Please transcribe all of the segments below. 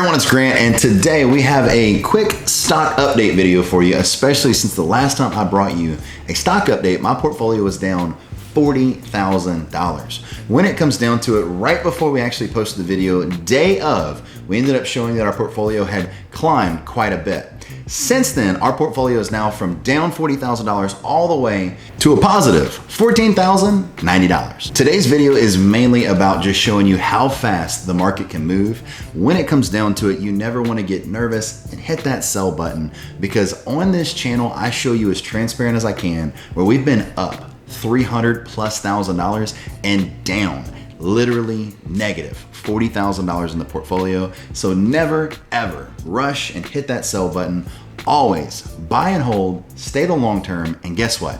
everyone, it's Grant, and today we have a quick stock update video for you, especially since the last time I brought you a stock update, my portfolio was down $40,000. When it comes down to it, right before we actually posted the video, day of, we ended up showing that our portfolio had climbed quite a bit. Since then, our portfolio is now from down $40,000 all the way to a positive $14,090. Today's video is mainly about just showing you how fast the market can move. When it comes down to it, you never want to get nervous and hit that sell button, because on this channel, I show you as transparent as I can where we've been up $300,000+ and down literally negative $40,000 in the portfolio. So never ever rush and hit that sell button. Always buy and hold, stay the long term, and guess what?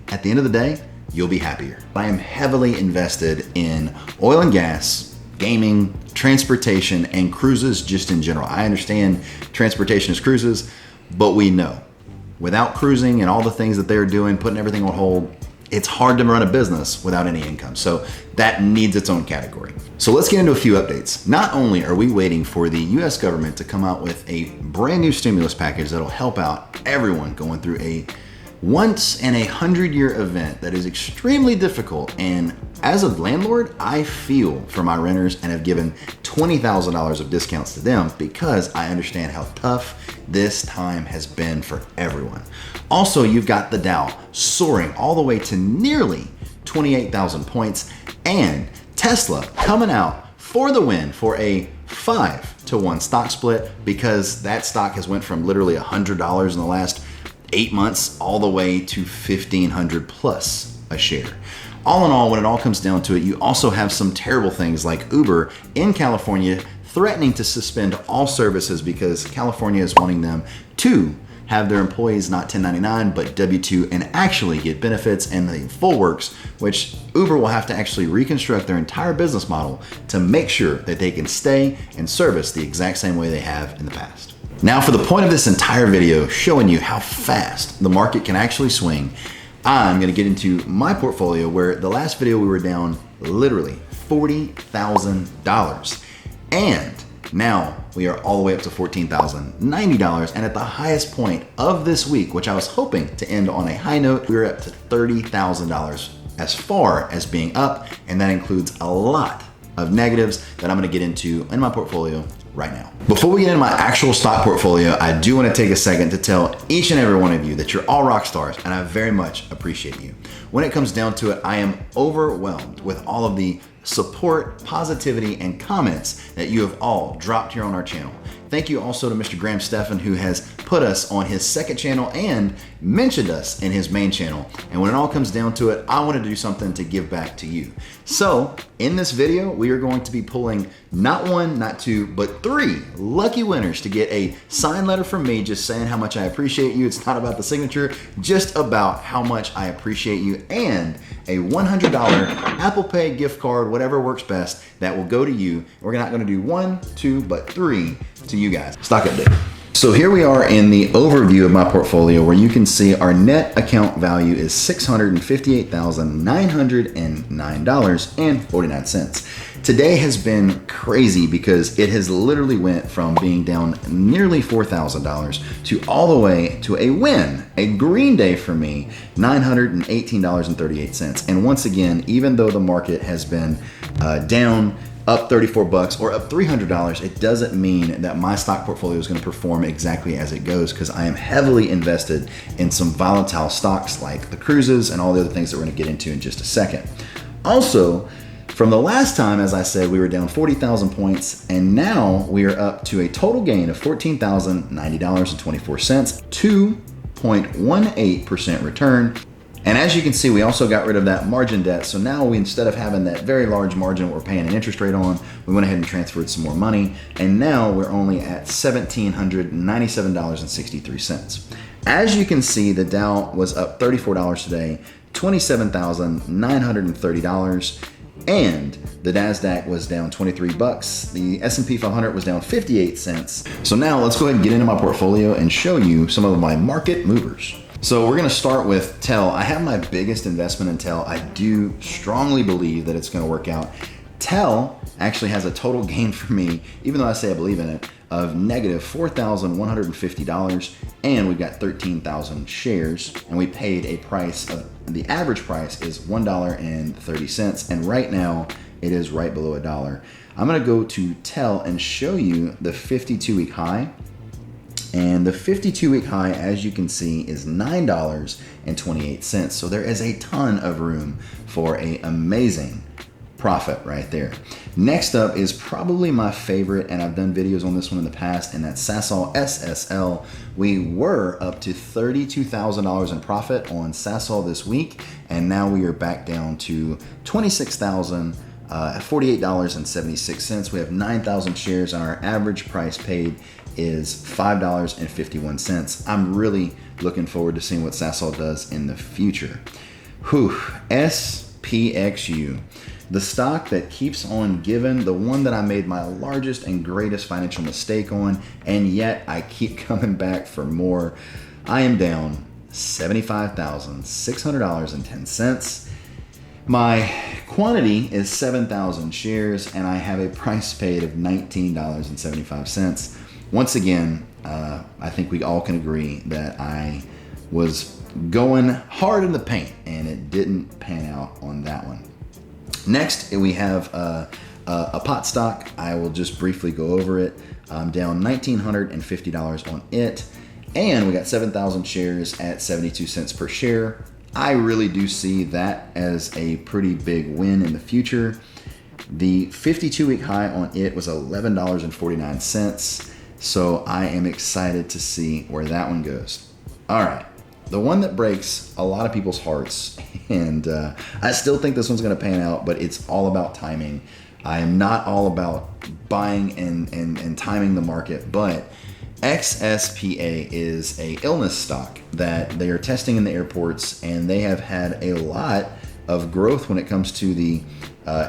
At the end of the day, you'll be happier. I am heavily invested in oil and gas, gaming, transportation, and cruises just in general. I understand transportation is cruises, but we know without cruising and all the things that they're doing, putting everything on hold, it's hard to run a business without any income. So that needs its own category. So let's get into a few updates. Not only are we waiting for the US government to come out with a brand new stimulus package that'll help out everyone going through a once in a 100-year event that is extremely difficult. And as a landlord, I feel for my renters and have given $20,000 of discounts to them because I understand how tough this time has been for everyone. Also, you've got the Dow soaring all the way to nearly 28,000 points, and Tesla coming out for the win for a 5-to-1 stock split, because that stock has went from literally $100 in the last 8 months all the way to $1,500+ a share. All in all, when it all comes down to it, you also have some terrible things like Uber in California threatening to suspend all services because California is wanting them to have their employees not 1099 but W-2 and actually get benefits and the full works, which Uber will have to actually reconstruct their entire business model to make sure that they can stay and service the exact same way they have in the past. Now, for the point of this entire video, showing you how fast the market can actually swing, I'm gonna get into my portfolio, where the last video we were down literally $40,000. And now we are all the way up to $14,090. And at the highest point of this week, which I was hoping to end on a high note, we were up to $30,000 as far as being up. And that includes a lot of negatives that I'm gonna get into in my portfolio right now. Before we get into my actual stock portfolio, I do want to take a second to tell each and every one of you that you're all rock stars, and I very much appreciate you. When it comes down to it, I am overwhelmed with all of the support, positivity, and comments that you have all dropped here on our channel. Thank you also to Mr. Graham Stephan, who has put us on his second channel and mentioned us in his main channel. And when it all comes down to it, I want to do something to give back to you. So in this video, we are going to be pulling not one, not two, but 3 lucky winners to get a signed letter from me just saying how much I appreciate you. It's not about the signature, just about how much I appreciate you, and a $100 Apple Pay gift card, whatever works best, that will go to you. We're not going to do 1, 2, but 3 to you guys. Stock update. So here we are in the overview of my portfolio, where you can see our net account value is $658,909.49. Today has been crazy because it has literally went from being down nearly $4,000 to all the way to a win, a green day for me, $918.38. And once again, even though the market has been down, up $34 or up $300, it doesn't mean that my stock portfolio is going to perform exactly as it goes, because I am heavily invested in some volatile stocks like the cruises and all the other things that we're going to get into in just a second. Also, from the last time, as I said, we were down 40,000 points, and now we are up to a total gain of $14,090.24, 2.18% return. And as you can see, we also got rid of that margin debt. So now we, instead of having that very large margin that we're paying an interest rate on, we went ahead and transferred some more money. And now we're only at $1,797.63. As you can see, the Dow was up $34 today, $27,930. And the NASDAQ was down 23 bucks. The S&P 500 was down 58 cents. So now let's go ahead and get into my portfolio and show you some of my market movers. So we're gonna start with TEL. I have my biggest investment in TEL. I do strongly believe that it's gonna work out. TEL actually has a total gain for me, even though I say I believe in it, of negative $4,150, and we've got 13,000 shares, and we paid a price of, the average price is $1.30, and right now it is right below a dollar. I'm gonna go to TEL and show you the 52-week high. And the 52-week high, as you can see, is $9.28. So there is a ton of room for an amazing profit right there. Next up is probably my favorite, and I've done videos on this one in the past, and that's Sasol SSL. We were up to $32,000 in profit on Sasol this week, and now we are back down to $48.76. We have 9,000 shares, and our average price paid is $5.51. I'm really looking forward to seeing what Sasol does in the future. SPXU, the stock that keeps on giving, the one that I made my largest and greatest financial mistake on, and yet I keep coming back for more. I am down $75,600.10. My quantity is 7,000 shares, and I have a price paid of $19.75. Once again, I think we all can agree that I was going hard in the paint, and it didn't pan out on that one. Next, we have a pot stock. I will just briefly go over it. I'm down $1,950 on it, and we got 7,000 shares at 72 cents per share. I really do see that as a pretty big win in the future. The 52-week high on it was $11.49. So I am excited to see where that one goes. All right, the one that breaks a lot of people's hearts, and I still think this one's gonna pan out, but it's all about timing. I am not all about buying and timing the market, but XSPA is a illness stock that they are testing in the airports, and they have had a lot of growth when it comes to the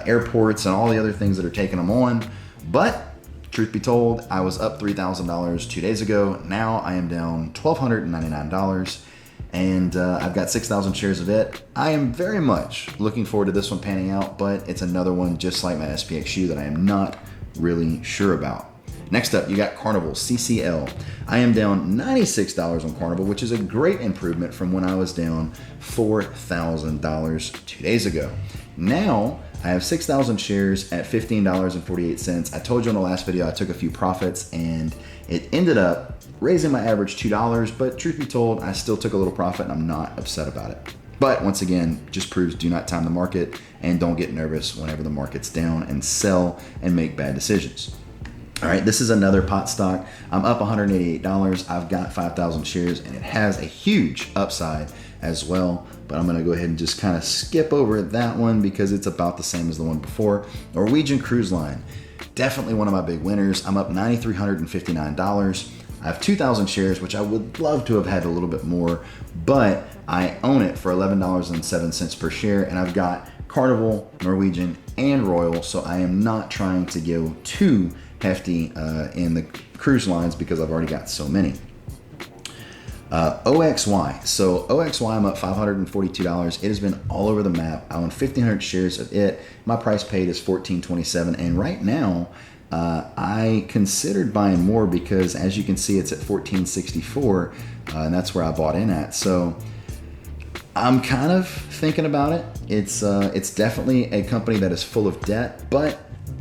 airports and all the other things that are taking them on. But truth be told, I was up $3,000 2 days ago. Now I am down $1,299, and I've got 6,000 shares of it. I am very much looking forward to this one panning out, but it's another one just like my SPXU that I am not really sure about. Next up, you got Carnival, CCL. I am down $96 on Carnival, which is a great improvement from when I was down $4,000 2 days ago. Now, I have 6,000 shares at $15.48. I told you in the last video I took a few profits, and it ended up raising my average $2, but truth be told, I still took a little profit, and I'm not upset about it. But once again, just proves do not time the market, and don't get nervous whenever the market's down, and sell and make bad decisions. All right, this is another pot stock. I'm up $188. I've got 5,000 shares, and it has a huge upside as well. But I'm gonna go ahead and just kind of skip over that one because it's about the same as the one before. Norwegian Cruise Line, definitely one of my big winners. I'm up $9,359. I have 2,000 shares, which I would love to have had a little bit more, but I own it for $11.07 per share, and I've got Carnival, Norwegian, and Royal, so I am not trying to go too hefty in the cruise lines because I've already got so many. OXY. So OXY, I'm up $542. It has been all over the map. I own 1,500 shares of it. My price paid is $14.27, and right now I considered buying more because, as you can see, it's at $14.64, and that's where I bought in at. So I'm kind of thinking about it. It's definitely a company that is full of debt, but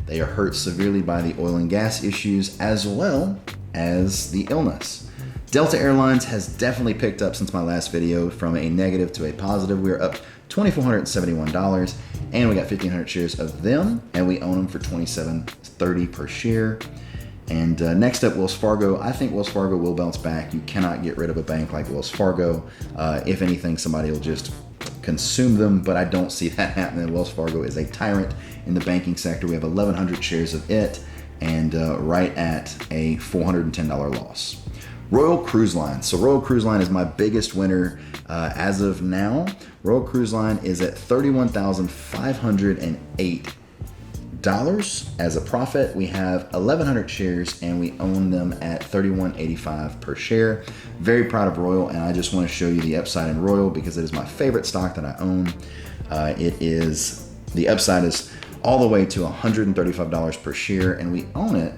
they are hurt severely by the oil and gas issues as well as the illness. Delta Airlines has definitely picked up since my last video from a negative to a positive. We're up $2,471, and we got 1,500 shares of them, and we own them for $27.30 per share. And next up, Wells Fargo. I think Wells Fargo will bounce back. You cannot get rid of a bank like Wells Fargo. If anything, somebody will just consume them, but I don't see that happening. Wells Fargo is a tyrant in the banking sector. We have 1,100 shares of it, and right at a $410 loss. Royal Cruise Line. So Royal Cruise Line is my biggest winner as of now. Royal Cruise Line is at $31,508 as a profit. We have 1,100 shares, and we own them at $31.85 per share. Very proud of Royal, and I just want to show you the upside in Royal because it is my favorite stock that I own. The upside is all the way to $135 per share, and we own it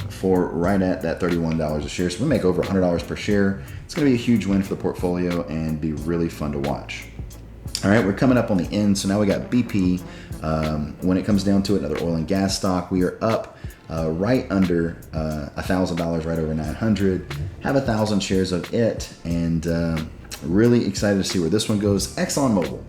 for right at that $31 a share. So we make over $100 per share. It's going to be a huge win for the portfolio and be really fun to watch. All right, we're coming up on the end. So now we got BP. When it comes down to it, another oil and gas stock, we are up right under $1,000, right over 900. Have 1,000 shares of it, and really excited to see where this one goes. ExxonMobil.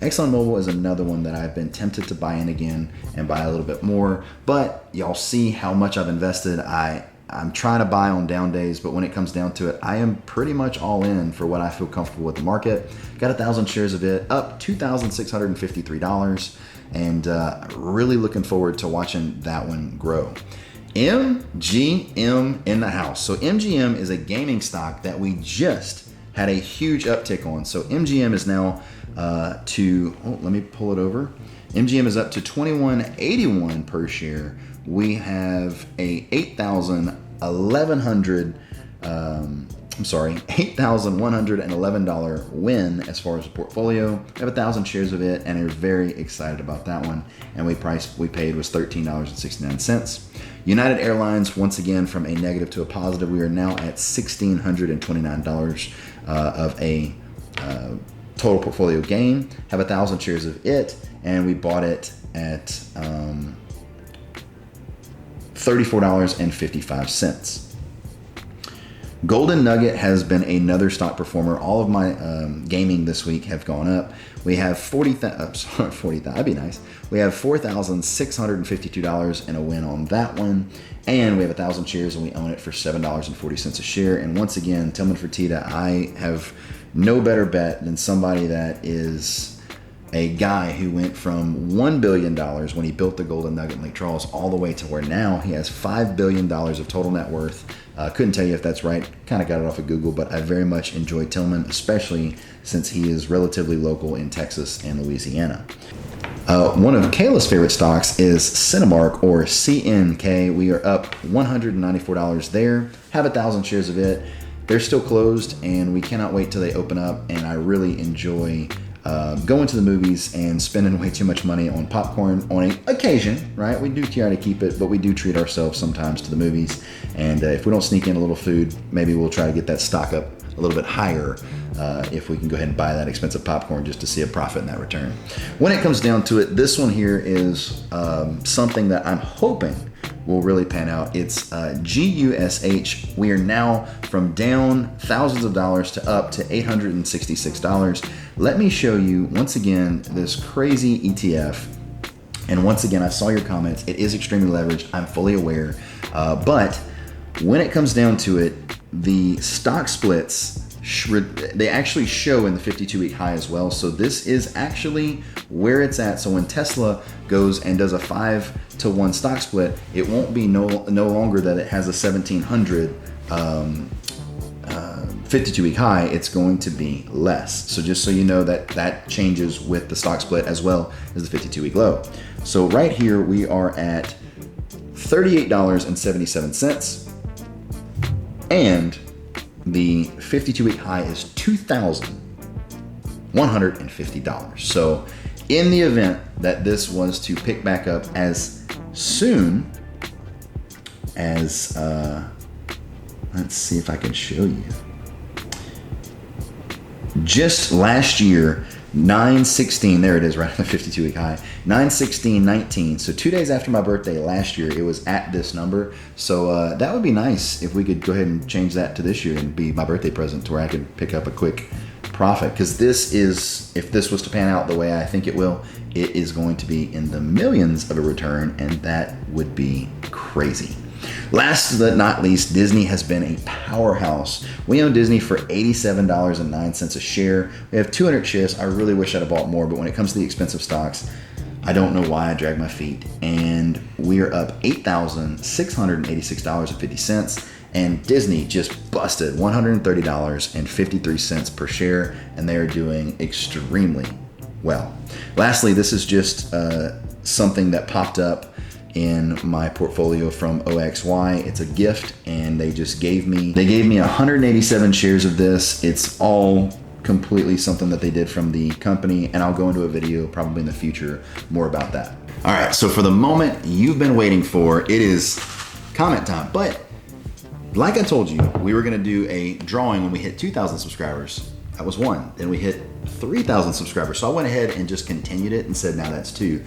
ExxonMobil is another one that I've been tempted to buy in again and buy a little bit more, but y'all see how much I've invested. I'm trying to buy on down days, but when it comes down to it, I am pretty much all in for what I feel comfortable with the market. Got 1,000 shares of it, up $2,653, and really looking forward to watching that one grow. MGM in the house. So MGM is a gaming stock that we just had a huge uptick on. So MGM is now let me pull it over. MGM is up to $21.81 per share. We have a $8,111 win as far as the portfolio. We have 1,000 shares of it and are very excited about that one. And we paid was $13.69. United Airlines, once again, from a negative to a positive, we are now at $1,629 of a total portfolio gain. Have 1,000 shares of it, and we bought it at $34.55. Golden Nugget has been another stock performer. All of my gaming this week have gone up. We have that'd be nice. We have $4,652 and a win on that one. And we have 1,000 shares and we own it for $7.40 a share. And once again, Tillman Fertitta, I have no better bet than somebody that is a guy who went from $1 billion when he built the Golden Nugget in Lake Charles all the way to where now he has $5 billion of total net worth. Couldn't tell you if that's right. Kind of got it off of Google, but I very much enjoy Tillman, especially since he is relatively local in Texas and Louisiana. One of Kayla's favorite stocks is Cinemark, or CNK. We are up $194 there. Have 1,000 shares of it. They're still closed, and we cannot wait till they open up, and I really enjoy going to the movies and spending way too much money on popcorn on an occasion, right? We do try to keep it, but we do treat ourselves sometimes to the movies. And if we don't sneak in a little food, maybe we'll try to get that stock up a little bit higher if we can go ahead and buy that expensive popcorn just to see a profit in that return. When it comes down to it, this one here is something that I'm hoping will really pan out. It's GUSH. We are now from down thousands of dollars to up to $866. Let me show you once again this crazy ETF. And once again, I saw your comments. It is extremely leveraged. I'm fully aware. But when it comes down to it, the stock splits, they actually show in the 52-week high as well. So this is actually where it's at. So when Tesla goes and does a 5-to-1 stock split, it won't be no longer that it has a 1,700 52-week high. It's going to be less. So just so you know that changes with the stock split as well as the 52-week low. So right here we are at $38.77, and the 52-week high is $2,150. So in the event that this was to pick back up as soon as, let's see if I can show you. Just last year, 9/16, there it is, right on the 52-week high, 9/16/19. So 2 days after my birthday last year, it was at this number. So that would be nice if we could go ahead and change that to this year and be my birthday present to where I could pick up a quick profit. Because this is, if this was to pan out the way I think it will, it is going to be in the millions of a return, and that would be crazy. Last but not least, Disney has been a powerhouse. We own Disney for $87.09 a share. We have 200 shares. I really wish I'd have bought more, but when it comes to the expensive stocks, I don't know why I drag my feet. And we are up $8,686.50. And Disney just busted $130.53 per share, and they are doing extremely well. Lastly, this is just something that popped up in my portfolio from OXY. It's a gift, and they gave me 187 shares of this. It's all completely something that they did from the company, and I'll go into a video probably in the future more about that. All right, so for the moment you've been waiting for, it is comment time. But like I told you, we were gonna do a drawing when we hit 2,000 subscribers. That was one. Then we hit 3,000 subscribers. So I went ahead and just continued it and said, now that's two.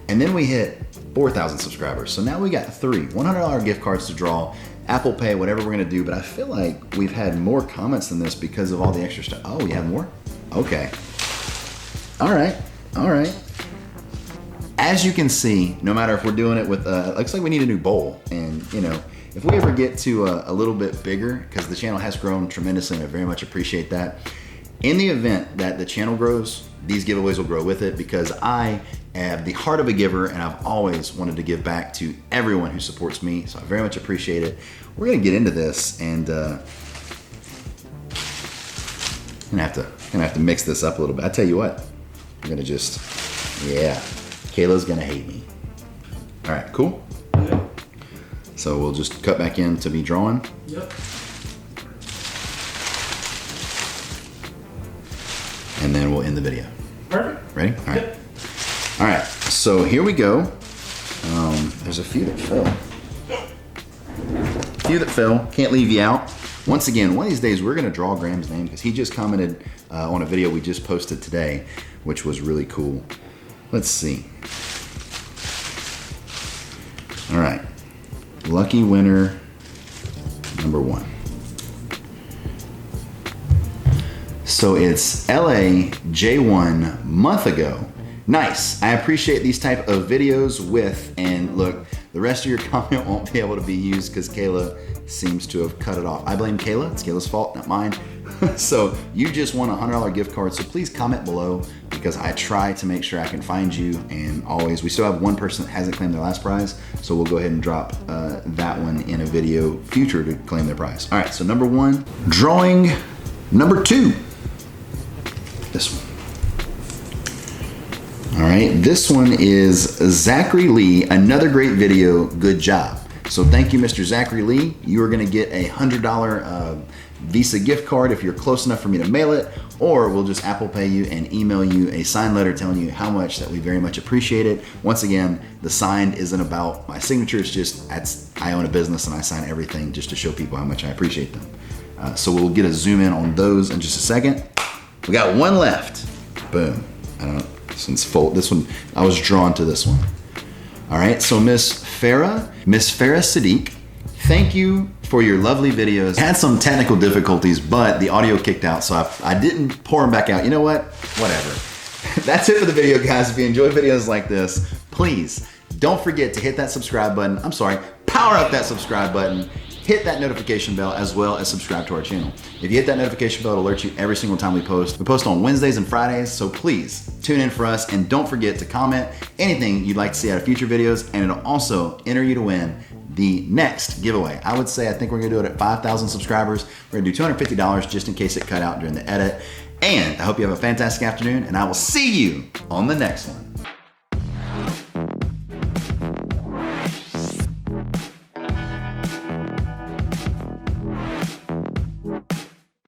And then we hit 4,000 subscribers. So now we got three $100 gift cards to draw, Apple Pay, whatever we're gonna do. But I feel like we've had more comments than this because of all the extra stuff. Oh, we have more? Okay. All right. As you can see, no matter if we're doing it with, looks like we need a new bowl. And you know, if we ever get to a little bit bigger, because the channel has grown tremendously and I very much appreciate that. In the event that the channel grows, these giveaways will grow with it because I have the heart of a giver and I've always wanted to give back to everyone who supports me. So I very much appreciate it. We're gonna get into this and I'm gonna have to mix this up a little bit. I tell you what, I'm gonna just, yeah, Kayla's gonna hate me. All right, cool? Yep. So we'll just cut back in to be drawing. Yep. And then we'll end the video. Perfect. Ready? All right. Yep. All right, so here we go. There's a few that fell. Can't leave you out. Once again, one of these days we're gonna draw Graham's name because he just commented on a video we just posted today, which was really cool. Let's see. All right, lucky winner number one. So it's LA J1 month ago. Nice. I appreciate these type of videos with, and look, the rest of your comment won't be able to be used because Kayla seems to have cut it off. I blame Kayla. It's Kayla's fault, not mine. So you just won a $100 gift card. So please comment below because I try to make sure I can find you. And always, we still have one person that hasn't claimed their last prize. So we'll go ahead and drop that one in a video future to claim their prize. All right, so number one, drawing number two. This one. All right, this one is Zachary Lee. Another great video, good job. So thank you, Mr. Zachary Lee. You are gonna get a $100 Visa gift card if you're close enough for me to mail it, or we'll just Apple Pay you and email you a signed letter telling you how much that we very much appreciate it. Once again, the signed isn't about my signature, it's just, I own a business and I sign everything just to show people how much I appreciate them. So we'll get a zoom in on those in just a second. We got one left. Boom. I don't know. This one's full. This one, I was drawn to this one. All right, so Miss Farah Sadiq, thank you for your lovely videos. Had some technical difficulties, but the audio kicked out, so I didn't pour them back out. You know what? Whatever. That's it for the video, guys. If you enjoy videos like this, please don't forget to hit that subscribe button. I'm sorry, power up that subscribe button. Hit that notification bell as well as subscribe to our channel. If you hit that notification bell, it'll alert you every single time we post. We post on Wednesdays and Fridays, so please tune in for us and don't forget to comment anything you'd like to see out of future videos, and it'll also enter you to win the next giveaway. I would say I think we're gonna do it at 5,000 subscribers. We're gonna do $250 just in case it cut out during the edit. And I hope you have a fantastic afternoon, and I will see you on the next one.